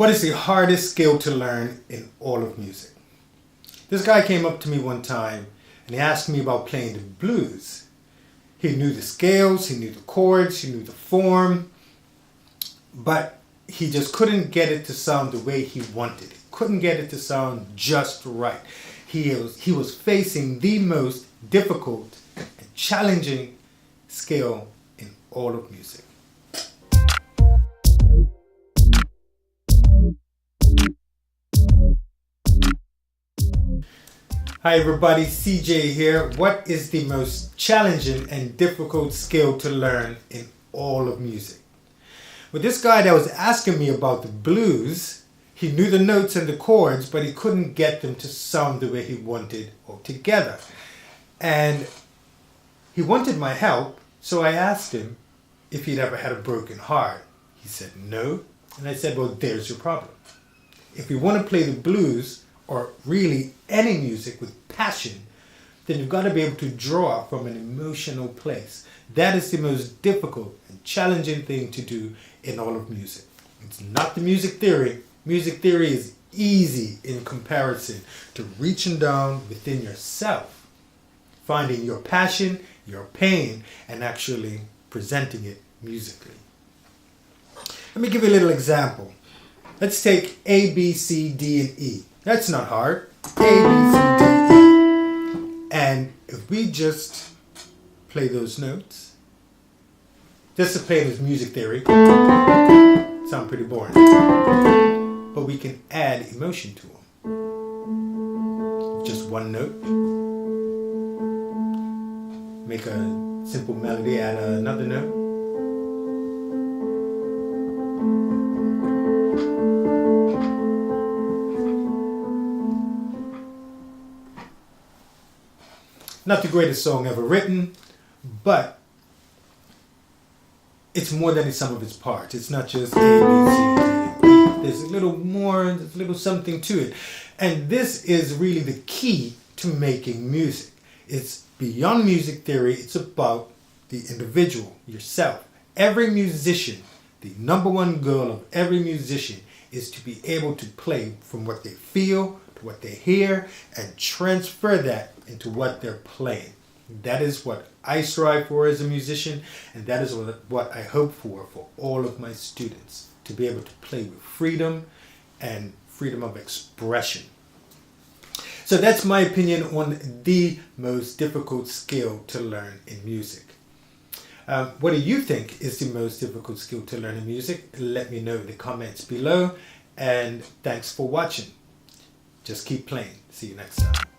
What is the hardest skill to learn in all of music? This guy came up to me one time and he asked me about playing the blues. He knew the scales, he knew the chords, he knew the form, but he just couldn't get it to sound the way he wanted. He couldn't get it to sound just right. He was facing the most difficult and challenging skill in all of music. Hi everybody, CJ here. What is the most challenging and difficult skill to learn in all of music? With this guy that was asking me about the blues, he knew the notes and the chords, but he couldn't get them to sound the way he wanted altogether. And he wanted my help, so I asked him if he'd ever had a broken heart. He said no, and I said, well, there's your problem. If you want to play the blues, or really any music with passion, then you've got to be able to draw from an emotional place. That is the most difficult and challenging thing to do in all of music. It's not the music theory. Music theory is easy in comparison to reaching down within yourself, finding your passion, your pain, and actually presenting it musically. Let me give you a little example. Let's take A, B, C, D, and E. That's not hard. A, B, C, D, E. And if we just play those notes, just to play with music theory, sound pretty boring. But we can add emotion to them. Just one note. Make a simple melody, add another note. Not the greatest song ever written, but it's more than the sum of its parts. It's not just A, B, C, D, E. There's a little more, there's a little something to it. And this is really the key to making music. It's beyond music theory. It's about the individual, yourself. Every musician, the number one goal of every musician is to be able to play from what they feel, to what they hear, and transfer that into what they're playing. That is what I strive for as a musician, and that is what I hope for all of my students, to be able to play with freedom and freedom of expression. So that's my opinion on the most difficult skill to learn in music. What do you think is the most difficult skill to learn in music? Let me know in the comments below, and thanks for watching. Just keep playing. See you next time.